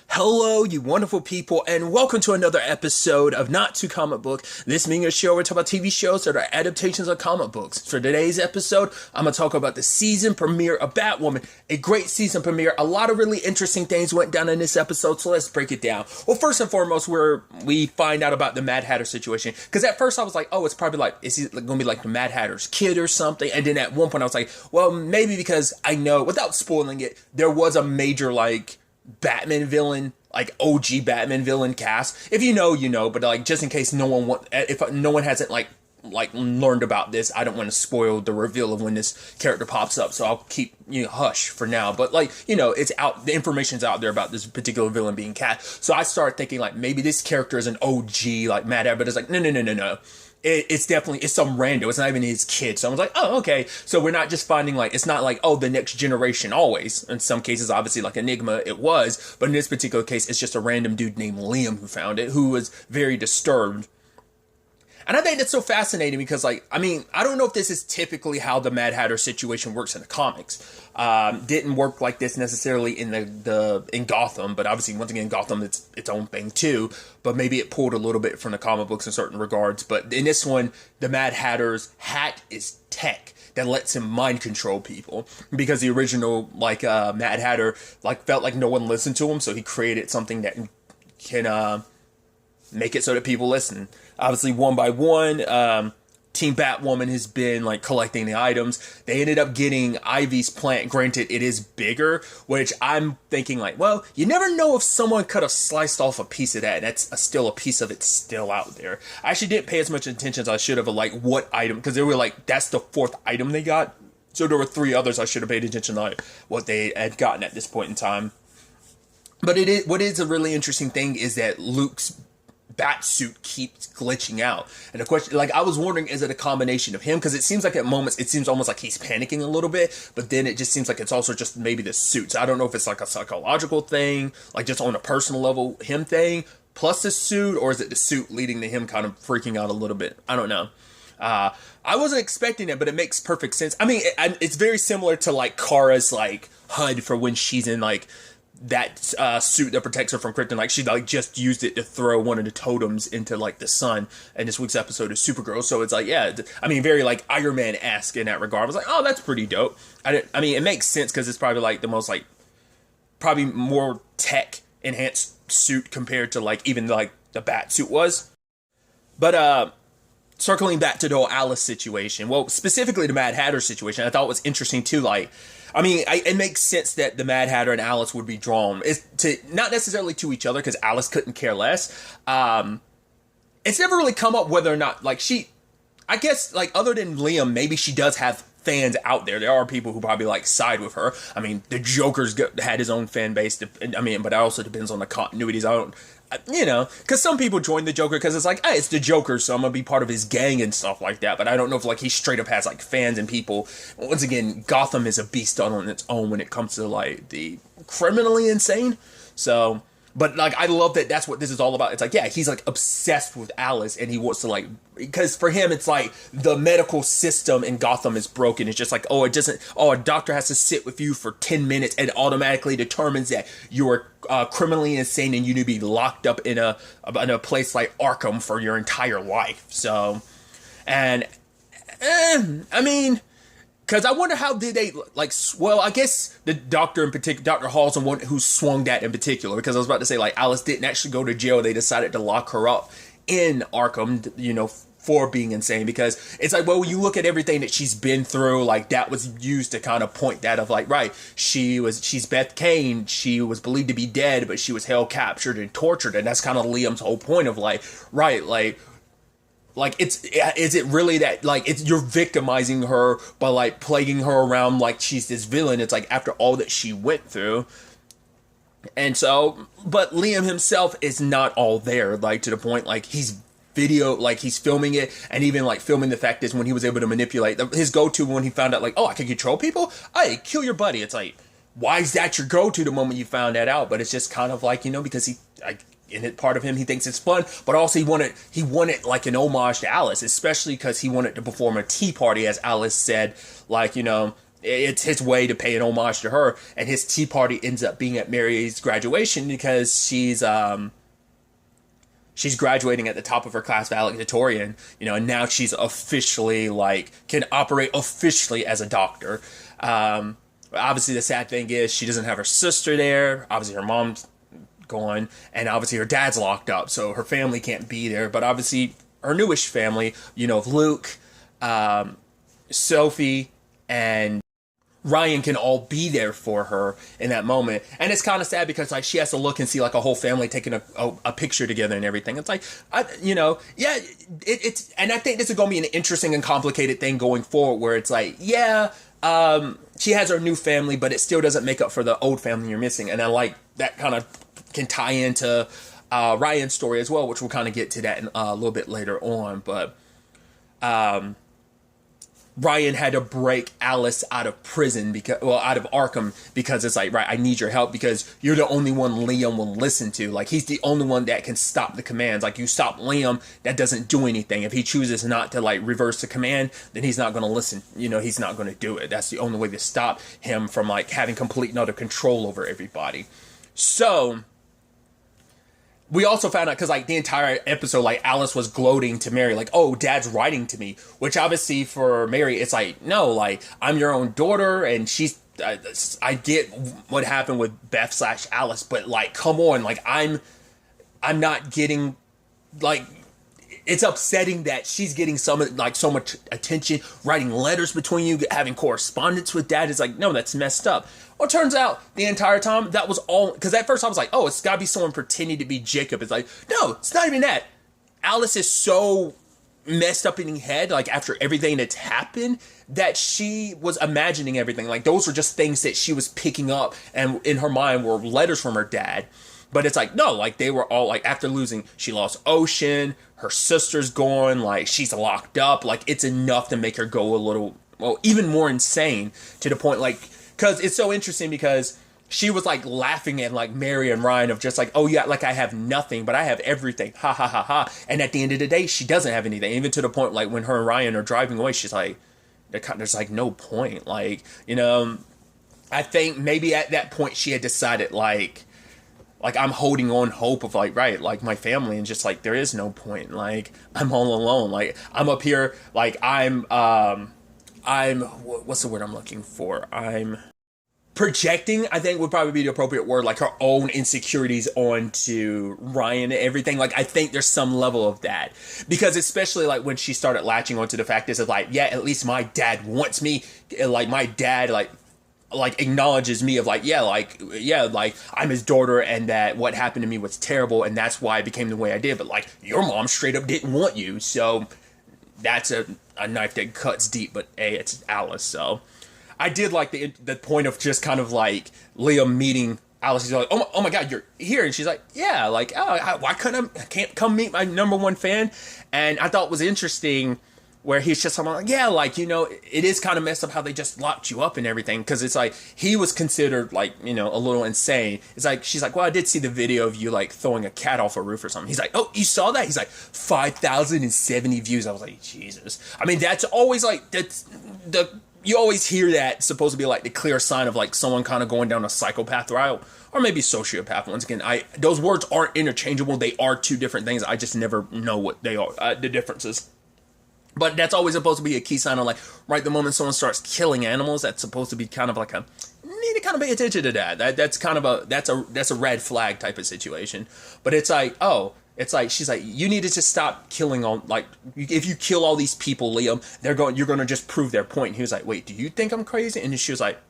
Hello, you wonderful people, and welcome to another episode of Not Too Comic Book. This being a show where we talk about TV shows that are adaptations of comic books. For today's episode, I'm going to talk about the season premiere of Batwoman. A great season premiere. A lot of really interesting things went down in this episode, so let's break it down. Well, first and foremost, we find out about the Mad Hatter situation. Because at first I was like, oh, it's probably like, is he going to be like the Mad Hatter's kid or something? And then at one point I was like, well, maybe because I know, without spoiling it, there was a major, like, Batman villain, like OG Batman villain cast. If you know, you know, but like just in case if no one hasn't like learned about this, I don't want to spoil the reveal of when this character pops up, so I'll keep hush for now. But like, it's out, the information's out there about this particular villain being cast. So I started thinking like maybe this character is an OG like Mad Hatter, but it's like no. It's definitely some rando. It's not even his kid. So I was like, oh, okay. So we're not just finding like, it's not like, oh, the next generation always. In some cases, obviously like Enigma, it was. But in this particular case, it's just a random dude named Liam who found it, who was very disturbed. And I think that's so fascinating because, like, I mean, I don't know if this is typically how the Mad Hatter situation works in the comics. Didn't work like this necessarily in in Gotham, but obviously, once again, Gotham, it's its own thing too. But maybe it pulled a little bit from the comic books in certain regards. But in this one, the Mad Hatter's hat is tech that lets him mind control people, because the original Mad Hatter felt like no one listened to him, so he created something that can make it so that people listen. Obviously, one by one, Team Batwoman has been collecting the items. They ended up getting Ivy's plant. Granted, it is bigger, which I'm thinking well, you never know if someone could have sliced off a piece of that. That's still a piece of it still out there. I actually didn't pay as much attention as I should have what item, because they were that's the fourth item they got. So there were three others I should have paid attention to what they had gotten at this point in time. But what is a really interesting thing is that Luke's bat suit keeps glitching out, and the question, I was wondering, is it a combination of him? Because it seems like at moments it seems almost like he's panicking a little bit, but then it just seems like it's also just maybe the suit. So I don't know if it's like a psychological thing, just on a personal level, him thing plus the suit, or is it the suit leading to him kind of freaking out a little bit? I don't know. I wasn't expecting it, but it makes perfect sense. I mean, it's very similar to Kara's HUD for when she's in that suit that protects her from krypton. She just used it to throw one of the totems into the sun, and this week's episode is Supergirl. So it's I mean, very Iron Man-esque in that regard. I was like, oh, that's pretty dope. I mean, it makes sense because it's probably the most probably more tech enhanced suit compared to even the bat suit was. But circling back to the whole Alice situation, well, specifically the Mad Hatter situation, I thought was interesting too. I mean, it makes sense that the Mad Hatter and Alice would be drawn to not necessarily to each other, because Alice couldn't care less. It's never really come up whether or not I guess other than Liam, maybe she does have fans out there. There are people who probably side with her. I mean, the Joker's had his own fan base. I mean, but it also depends on the continuities. I don't. Because some people join the Joker because it's hey, it's the Joker, so I'm gonna be part of his gang and stuff like that. But I don't know if he straight up has fans and people. Once again, Gotham is a beast on its own when it comes to the criminally insane. So, but I love that that's what this is all about. It's yeah, he's obsessed with Alice, and he wants to because for him it's the medical system in Gotham is broken. It's just oh, it doesn't. Oh, a doctor has to sit with you for 10 minutes and automatically determines that you're criminally insane and you need to be locked up in a place like Arkham for your entire life. So, and I mean, because I wonder how did they well, I guess the doctor in particular, Dr. Hall's the one who swung that in particular, because I was about to say Alice didn't actually go to jail. They decided to lock her up in Arkham, for being insane, because it's well, you look at everything that she's been through, that was used to kind of point that of right, she's Beth Kane, she was believed to be dead, but she was held captured and tortured, and that's kind of Liam's whole point of is it really that you're victimizing her by plaguing her around she's this villain? It's after all that she went through. And so, but Liam himself is not all there, to the point he's he's filming it, and even filming the fact is when he was able to manipulate his go-to when he found out oh, I can control people. Hey, kill your buddy. It's why is that your go-to the moment you found that out? But it's just kind of because he in it, part of him, he thinks it's fun, but also he wanted an homage to Alice, especially because he wanted to perform a tea party, as Alice said, it's his way to pay an homage to her, and his tea party ends up being at Mary's graduation because she's graduating at the top of her class, valedictorian, and now she's officially like can operate officially as a doctor. Obviously, the sad thing is she doesn't have her sister there. Obviously, her mom's gone, and obviously her dad's locked up, so her family can't be there. But obviously, her newish family, of Luke, Sophie, and Ryan can all be there for her in that moment. And it's kind of sad because like she has to look and see like a whole family taking a picture together and everything. It's like, it's, and I think this is going to be an interesting and complicated thing going forward where it's like, she has her new family, but it still doesn't make up for the old family you're missing. And I like that kind of can tie into Ryan's story as well, which we'll kind of get to that in, a little bit later on. But Ryan had to break Alice out of prison out of Arkham because it's like, right, I need your help because you're the only one Liam will listen to. Like, he's the only one that can stop the commands. Like, you stop Liam, that doesn't do anything. If he chooses not to like reverse the command, then he's not going to listen. He's not going to do it. That's the only way to stop him from like having complete and utter control over everybody. So we also found out because like the entire episode, like Alice was gloating to Mary, like, "Oh, Dad's writing to me," which obviously for Mary, it's like, no, like I'm your own daughter, and she's. I get what happened with Beth / Alice, but like, come on, like I'm not getting like. It's upsetting that she's getting so much attention, writing letters between you, having correspondence with Dad. It's like, no, that's messed up. Well, it turns out the entire time that was all, because at first I was like, oh, it's gotta be someone pretending to be Jacob. It's like, no, it's not even that. Alice is so messed up in the head, like after everything that's happened, that she was imagining everything. Like those were just things that she was picking up and in her mind were letters from her dad. But it's like, no, like they were all like after losing, she lost Ocean, her sister's gone, like she's locked up. Like it's enough to make her go a little, well, even more insane to the point like, because it's so interesting because she was like laughing at like Mary and Ryan of just like, oh yeah, like I have nothing, but I have everything. Ha ha ha ha. And at the end of the day, she doesn't have anything. Even to the point like when her and Ryan are driving away, she's like, there's like no point. Like, I think maybe at that point she had decided like I'm holding on hope of like, right, like my family, and just like there is no point. Like I'm all alone. Like I'm up here, like I'm what's the word I'm looking for? I'm projecting, I think would probably be the appropriate word, like her own insecurities onto Ryan and everything. Like I think there's some level of that, because especially like when she started latching onto the fact is like, yeah, at least my dad wants me, like my dad like acknowledges me of like, like I'm his daughter, and that what happened to me was terrible, and that's why I became the way I did. But like your mom straight up didn't want you, so that's a knife that cuts deep. But it's Alice. So I did like the point of just kind of like Liam meeting Alice. He's like, oh my God, you're here, and she's like, yeah, like why couldn't I can't come meet my number one fan? And I thought it was interesting where he's just like, yeah, like, it is kind of messed up how they just locked you up and everything. Because it's like, he was considered like, a little insane. It's like, she's like, well, I did see the video of you like throwing a cat off a roof or something. He's like, oh, you saw that? He's like, 5,070 views. I was like, Jesus. I mean, that's always like, you always hear that supposed to be like the clear sign of like someone kind of going down a psychopath route, or maybe sociopath. Once again, those words aren't interchangeable. They are two different things. I just never know what they are, the differences. But that's always supposed to be a key sign on like, right, the moment someone starts killing animals, that's supposed to be kind of like need to kind of pay attention to that. That's kind of that's a red flag type of situation. But it's like, she's like, you need to just stop killing all, like, if you kill all these people, Liam, you're going to just prove their point. And he was like, wait, do you think I'm crazy? And she was like,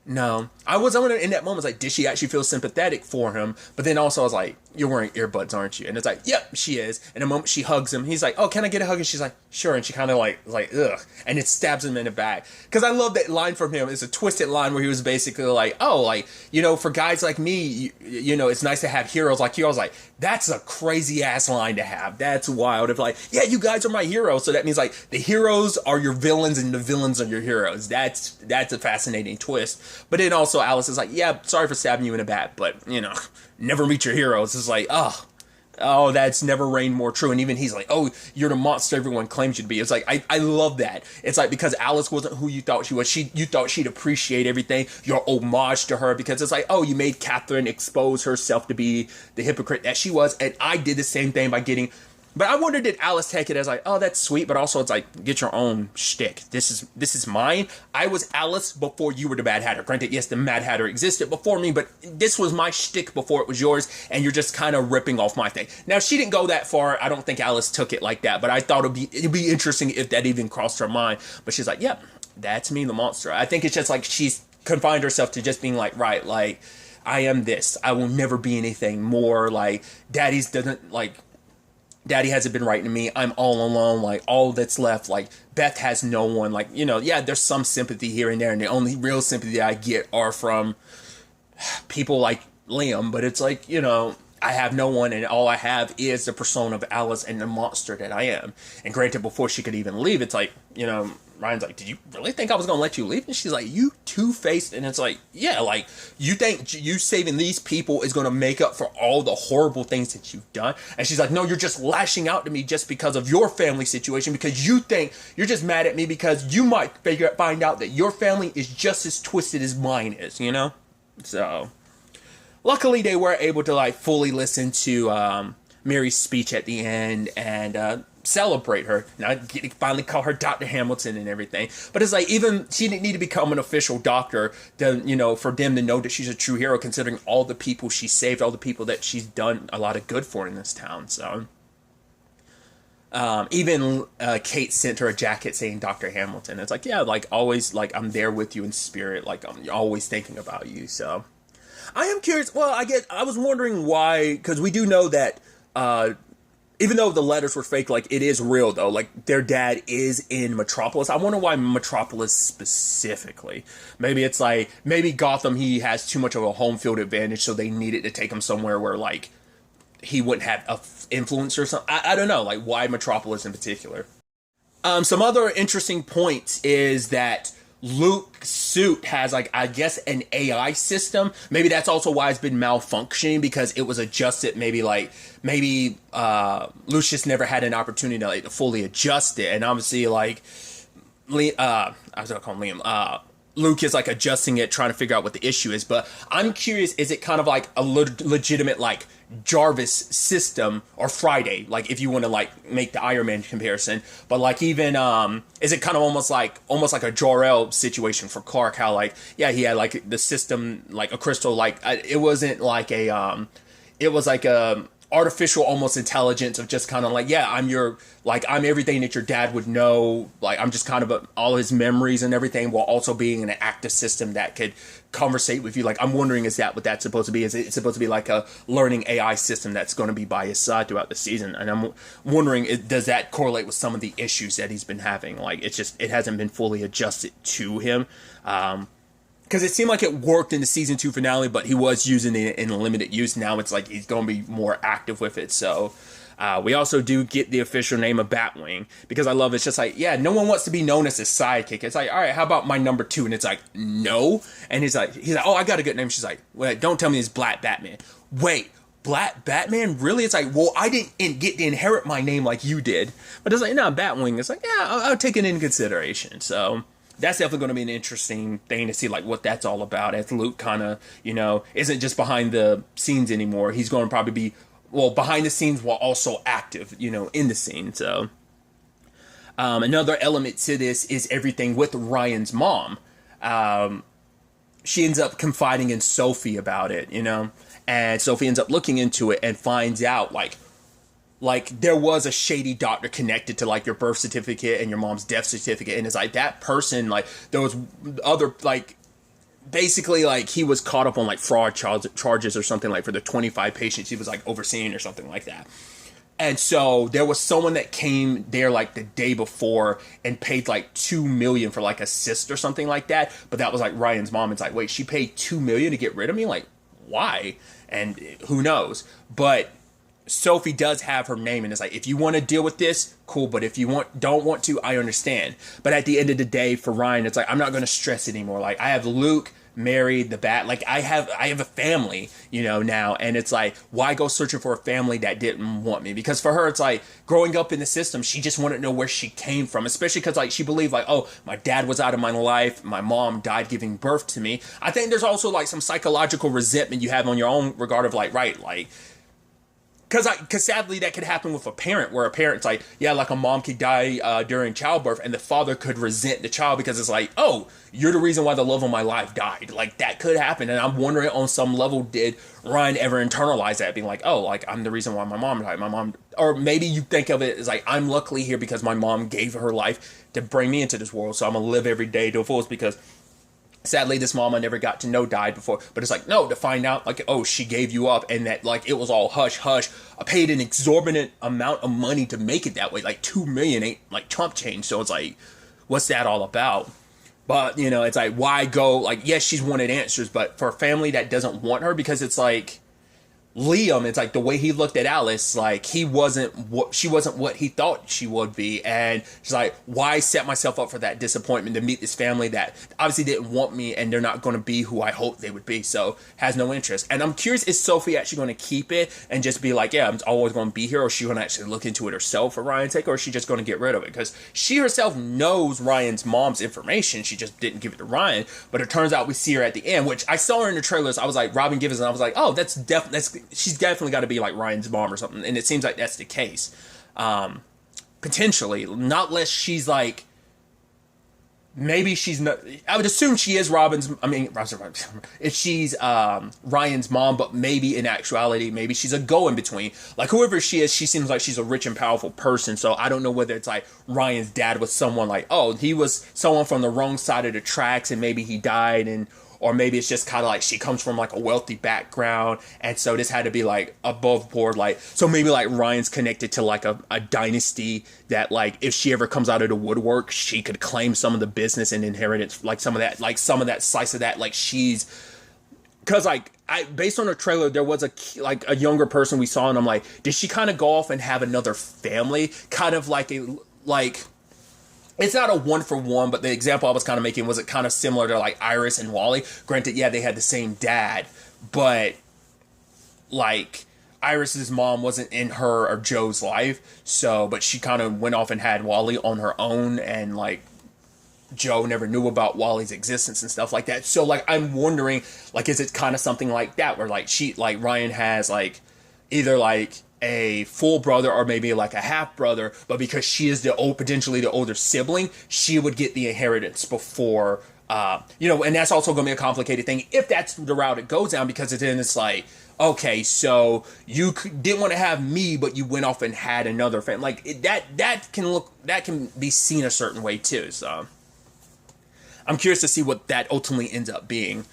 no. I was in that moment, I was like, did she actually feel sympathetic for him? But then also I was like, you're wearing earbuds, aren't you? And it's like, yep, she is. And the moment she hugs him, he's like, oh, can I get a hug? And she's like, sure. And she kind of like, ugh. And it stabs him in the back. Because I love that line from him. It's a twisted line where he was basically like, oh, like, for guys like me, it's nice to have heroes like you. I was like, that's a crazy ass line to have. That's wild. If like, yeah, you guys are my heroes. So that means like the heroes are your villains and the villains are your heroes. That's a fascinating twist. But then also Alice is like, yeah, sorry for stabbing you in the back, but never meet your heroes. It's like, oh, that's never reigned more true. And even he's like, oh, you're the monster everyone claims you to be. It's like, I love that. It's like, because Alice wasn't who you thought she was. You thought she'd appreciate everything, your homage to her, because it's like, oh, you made Catherine expose herself to be the hypocrite that she was. And I did the same thing by getting, but I wonder, did Alice take it as like, oh, that's sweet, but also it's like, get your own shtick. This is mine. I was Alice before you were the Mad Hatter. Granted, yes, the Mad Hatter existed before me, but this was my shtick before it was yours, and you're just kind of ripping off my thing. Now, she didn't go that far. I don't think Alice took it like that, but I thought it'd be interesting if that even crossed her mind. But she's like, yep, that's me, the monster. I think it's just like she's confined herself to just being like, right, like, I am this. I will never be anything more. Like, Daddy hasn't been writing to me. I'm all alone. Like, all that's left, like, Beth has no one. Like, yeah, there's some sympathy here and there, and the only real sympathy I get are from people like Liam. But it's like, I have no one, and all I have is the persona of Alice and the monster that I am. And granted, before she could even leave, it's like, Ryan's like, did you really think I was going to let you leave? And she's like, you two-faced. And it's like, yeah, like, you think you saving these people is going to make up for all the horrible things that you've done? And she's like, no, you're just lashing out to me just because of your family situation, because you think you're just mad at me because you might find out that your family is just as twisted as mine is, So, luckily they were able to, like, fully listen to Mary's speech at the end and celebrate her. Now, finally call her Dr. Hamilton and everything. But it's like, even she didn't need to become an official doctor to, for them to know that she's a true hero, considering all the people she saved, all the people that she's done a lot of good for in this town. So, even Kate sent her a jacket saying Dr. Hamilton. It's like, yeah, like, always, like, I'm there with you in spirit. Like, I'm always thinking about you. So, I am curious. Well, I was wondering why, because we do know that, even though the letters were fake, like, it is real, though. Like, their dad is in Metropolis. I wonder why Metropolis specifically. Maybe it's like, maybe Gotham, he has too much of a home field advantage, so they needed to take him somewhere where, like, he wouldn't have influence or something. I don't know, like, why Metropolis in particular. Some other interesting points is that Luke's suit has, like, I guess, an AI system. Maybe that's also why it's been malfunctioning, because it was adjusted. Maybe Lucius never had an opportunity to, like, to fully adjust it. And obviously, like, I was gonna call him Liam. Luke is, like, adjusting it, trying to figure out what the issue is. But I'm curious, is it kind of like a legitimate, like, Jarvis system, or Friday, like, if you want to, like, make the Iron Man comparison? But, like, even is it kind of almost like a Jor-El situation for Clark, how, like, yeah, he had, like, the system, like a crystal, like, it wasn't like a it was like a artificial almost intelligence of just kind of like, yeah, I'm everything that your dad would know, like, I'm just kind of all his memories and everything, while also being an active system that could conversate with you. Like, I'm wondering, is that what that's supposed to be? Is it supposed to be like a learning AI system that's going to be by his side throughout the season? And I'm wondering, does that correlate with some of the issues that he's been having? Like, it hasn't been fully adjusted to him. Because it seemed like it worked in the season 2 finale, but he was using it in limited use. Now it's like he's going to be more active with it. So we also do get the official name of Batwing, because I love it's just like, yeah, no one wants to be known as his sidekick. It's like, all right, how about my number 2? And it's like, no. And he's like, oh, I got a good name. She's like, wait, don't tell me it's Black Batman. Wait, Black Batman? Really? It's like, well, I didn't get to inherit my name like you did. But it's like, no, Batwing. It's like, yeah, I'll take it into consideration. So that's definitely going to be an interesting thing to see, like, what that's all about, as Luke kind of, isn't just behind the scenes anymore. He's going to probably be, well, behind the scenes while also active, in the scene. So another element to this is everything with Ryan's mom. She ends up confiding in Sophie about it, and Sophie ends up looking into it and finds out, like there was a shady doctor connected to, like, your birth certificate and your mom's death certificate. And it's like, that person, like, there was other, like, basically, like, he was caught up on, like, fraud charges or something, like, for the 25 patients he was, like, overseeing or something like that. And so there was someone that came there, like, the day before and paid, like, $2 million for, like, a cyst or something like that. But that was, like, Ryan's mom. It's like, wait, she paid $2 million to get rid of me? Like, why? And who knows? But Sophie does have her name, and it's like, if you want to deal with this, cool, but if you don't want to, I understand. But at the end of the day, for Ryan, it's like, I'm not going to stress it anymore. Like, I have Luke, married the bat. Like I have a family, now, and it's like, why go searching for a family that didn't want me? Because for her, it's like growing up in the system, she just wanted to know where she came from, especially because like she believed like, oh, my dad was out of my life, my mom died giving birth to me. I think there's also like some psychological resentment you have on your own regard of like, right, like, because sadly that could happen with a parent, where a parent's like, yeah, like a mom could die during childbirth, and the father could resent the child because it's like, oh, you're the reason why the love of my life died. Like that could happen, and I'm wondering on some level, did Ryan ever internalize that, being like, oh, like I'm the reason why my mom died. My mom, or maybe you think of it as like, I'm luckily here because my mom gave her life to bring me into this world, so I'm gonna live every day to the fullest because sadly, this mom I never got to know died before. But it's like, no, to find out, like, oh, she gave you up, and that, like, it was all hush hush. I paid an exorbitant amount of money to make it that way. Like, $2 million ain't, like, chump change. So it's like, what's that all about? But, it's like, why go? Like, yes, she's wanted answers, but for a family that doesn't want her, because it's like, Liam, it's like the way he looked at Alice, like she wasn't what he thought she would be, and she's like, why set myself up for that disappointment to meet this family that obviously didn't want me, and they're not going to be who I hoped they would be, so has no interest. And I'm curious, is Sophie actually going to keep it and just be like, yeah, I'm always going to be here, or is she going to actually look into it herself for Ryan's sake, or is she just going to get rid of it? Because she herself knows Ryan's mom's information, she just didn't give it to Ryan. But it turns out we see her at the end, which I saw her in the trailers. I was like, Robin Givens, and I was like, oh, that's she's definitely got to be like Ryan's mom or something, and it seems like that's the case. Potentially, not unless she's like, maybe she's not. I would assume she is if she's Ryan's mom, but maybe in actuality, maybe she's a go-in-between. Like whoever she is, she seems like she's a rich and powerful person, so I don't know whether it's like Ryan's dad was someone like, oh, he was someone from the wrong side of the tracks, and maybe he died, or maybe it's just kind of like she comes from like a wealthy background, and so this had to be like above board, like, so maybe like Ryan's connected to like a dynasty that like if she ever comes out of the woodwork, she could claim some of the business and inheritance, like some of that slice of that, like she's, because like based on the trailer, there was a younger person we saw, and I'm like, did she kind of go off and have another family, kind of like it's not a one-for-one, but the example I was kind of making was it kind of similar to like Iris and Wally. Granted, yeah, they had the same dad, but like Iris's mom wasn't in her or Joe's life, so but she kind of went off and had Wally on her own, and like Joe never knew about Wally's existence and stuff like that. So like I'm wondering, like, is it kind of something like that where like Ryan has like either like a full brother or maybe like a half brother, but because she is potentially the older sibling, she would get the inheritance before, and that's also going to be a complicated thing if that's the route it goes down, because then it's like, okay, so you didn't want to have me, but you went off and had another family. Like that can be seen a certain way too. So I'm curious to see what that ultimately ends up being.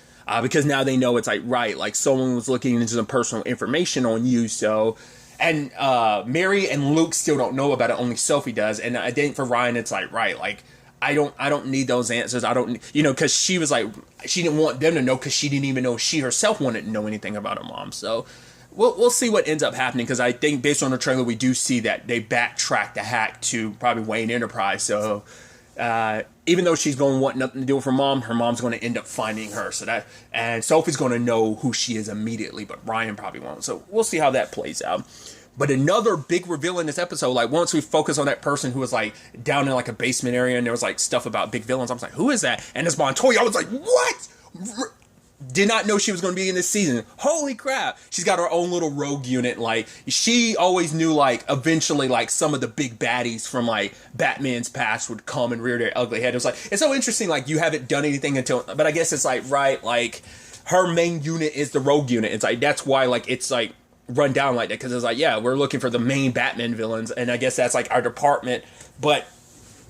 Because now they know it's like, right, like someone was looking into some personal information on you, so. And Mary and Luke still don't know about it. Only Sophie does. And I think for Ryan, it's like, right, like I don't need those answers. I don't, because she was like, she didn't want them to know, because she didn't even know she herself wanted to know anything about her mom. So we'll see what ends up happening, because I think based on the trailer, we do see that they backtrack the hack to probably Wayne Enterprise. So even though she's going to want nothing to do with her mom's going to end up finding her. And Sophie's going to know who she is immediately, but Ryan probably won't. So we'll see how that plays out. But another big reveal in this episode, like once we focus on that person who was like down in like a basement area, and there was like stuff about big villains, I was like, who is that? And it's Montoya. I was like, what? Did not know she was going to be in this season. Holy crap. She's got her own little rogue unit. Like, she always knew, like, eventually, like, some of the big baddies from, like, Batman's past would come and rear their ugly head. It was like, it's so interesting, like, you haven't done anything until, but I guess it's like, right, like, her main unit is the rogue unit. It's like, that's why, like, it's like run down like that, because it's like, yeah, we're looking for the main Batman villains, and I guess that's like our department. But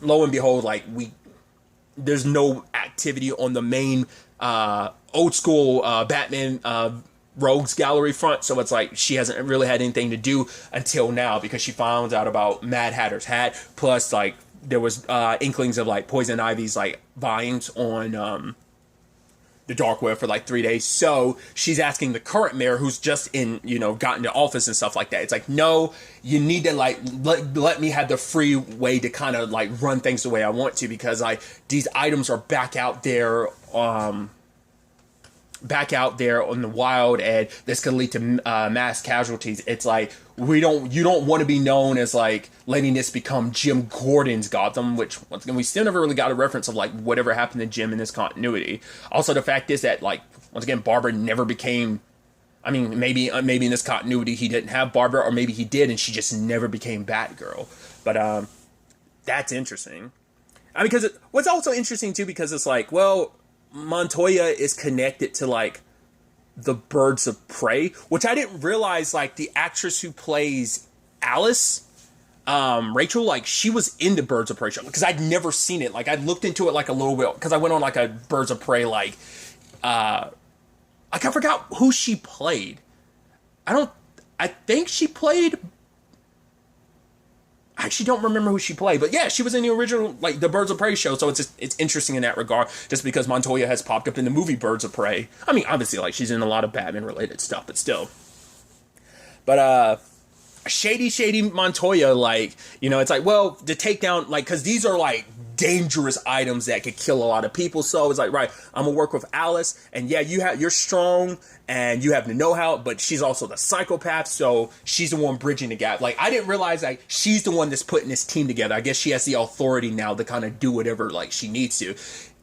lo and behold, like, there's no activity on the main old school Batman rogues gallery front, so it's like she hasn't really had anything to do until now, because she found out about Mad Hatter's hat, plus like there was inklings of like Poison Ivy's like vines on the dark web for like 3 days. So she's asking the current mayor, who's just got into office and stuff like that. It's like, no, you need to like let me have the free way to kind of like run things the way I want to, because like these items are back out there back out there on the wild, and this could lead to mass casualties. It's like you don't want to be known as like letting this become Jim Gordon's Gotham, which once again we still never really got a reference of like whatever happened to Jim in this continuity. Also, the fact is that like once again Barbara never became. I mean, maybe in this continuity he didn't have Barbara, or maybe he did, and she just never became Batgirl. But that's interesting. I mean, because what's also interesting too, because it's like, well, Montoya is connected to like the Birds of Prey, which I didn't realize. Like the actress who plays Alice, Rachel, like she was in the Birds of Prey show, because I'd never seen it. Like I looked into it like a little bit, because I went on like a Birds of Prey like I forgot who she played. I think she played. I actually don't remember who she played, but yeah, she was in the original, like the Birds of Prey show. So it's interesting in that regard, just because Montoya has popped up in the movie Birds of Prey. I mean, obviously, like she's in a lot of Batman related stuff, but still. But shady Montoya, like, you know, it's like, well, to take down, like, because these are like dangerous items that could kill a lot of people. So it's like, right, I'm gonna work with Alice, and yeah, you're strong and you have the know-how, but she's also the psychopath, so she's the one bridging the gap. Like I didn't realize like she's the one that's putting this team together. I guess she has the authority now to kind of do whatever like she needs to,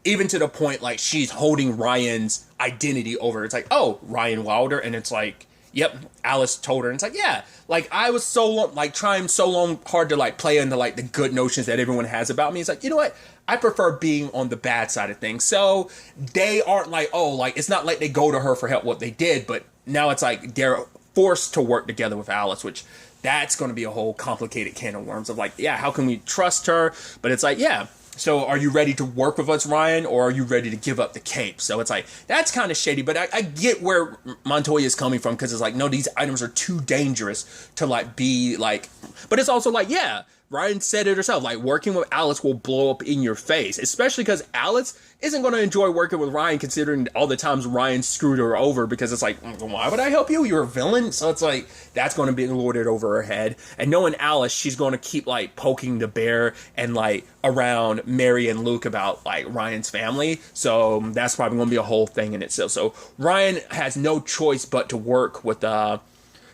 even to the point like she's holding Ryan's identity over. It's like, oh, Ryan Wilder, and it's like, yep, Alice told her, and it's like, yeah, like I was so long, like trying so long hard to like play into like the good notions that everyone has about me. It's like, you know what? I prefer being on the bad side of things. So they aren't like, oh, like it's not like they go to her for help what they did, but now it's like they're forced to work together with Alice, which that's going to be a whole complicated can of worms of like, yeah, how can we trust her? But it's like, yeah. So are you ready to work with us, Ryan, or are you ready to give up the cape? So it's like, that's kind of shady, but I get where Montoya is coming from, because it's like, no, these items are too dangerous to like be like, but it's also like, yeah, Ryan said it herself, like working with Alice will blow up in your face, especially because Alice isn't going to enjoy working with Ryan, considering all the times Ryan screwed her over, because it's like, why would I help you? You're a villain. So it's like, that's going to be lorded over her head. And knowing Alice, she's going to keep like poking the bear and like around Mary and Luke about like Ryan's family. So that's probably going to be a whole thing in itself. So Ryan has no choice but to work with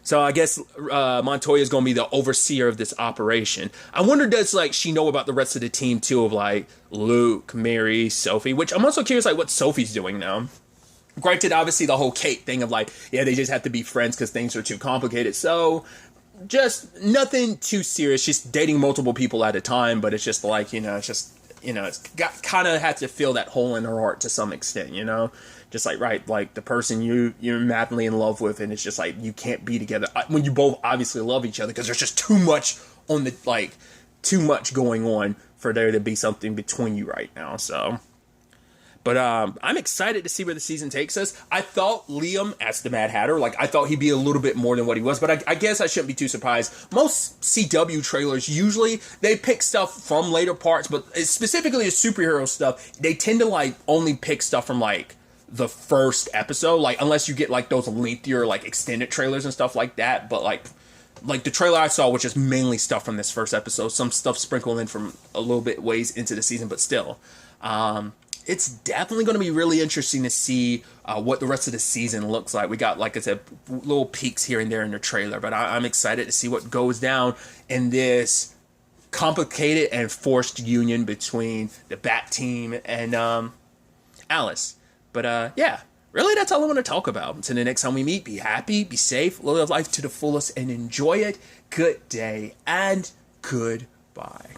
so I guess Montoya is going to be the overseer of this operation. I wonder, does like she know about the rest of the team too, of like Luke, Mary, Sophie, which I'm also curious like what Sophie's doing now. Granted, obviously the whole Kate thing of like, yeah, they just have to be friends because things are too complicated. So just nothing too serious. She's dating multiple people at a time, but it's just like, you know, it's just, you know, it's got kind of had to fill that hole in her heart to some extent, you know? Just like, right, like the person you're madly in love with, and it's just like you can't be together when you both obviously love each other, because there's just too much on the like too much going on for there to be something between you right now. So, but I'm excited to see where the season takes us. I thought Liam as the Mad Hatter, like I thought he'd be a little bit more than what he was, but I guess I shouldn't be too surprised. Most CW trailers usually they pick stuff from later parts, but specifically the superhero stuff, they tend to like only pick stuff from like the first episode, like unless you get like those lengthier like extended trailers and stuff like that. But like the trailer I saw, which is mainly stuff from this first episode, some stuff sprinkled in from a little bit ways into the season, but still, it's definitely going to be really interesting to see what the rest of the season looks like. We got, like I said, little peeks here and there in the trailer, but I'm excited to see what goes down in this complicated and forced union between the Bat Team and Alice. But yeah, really that's all I want to talk about. Until the next time we meet, be happy, be safe, live life to the fullest, and enjoy it. Good day and goodbye.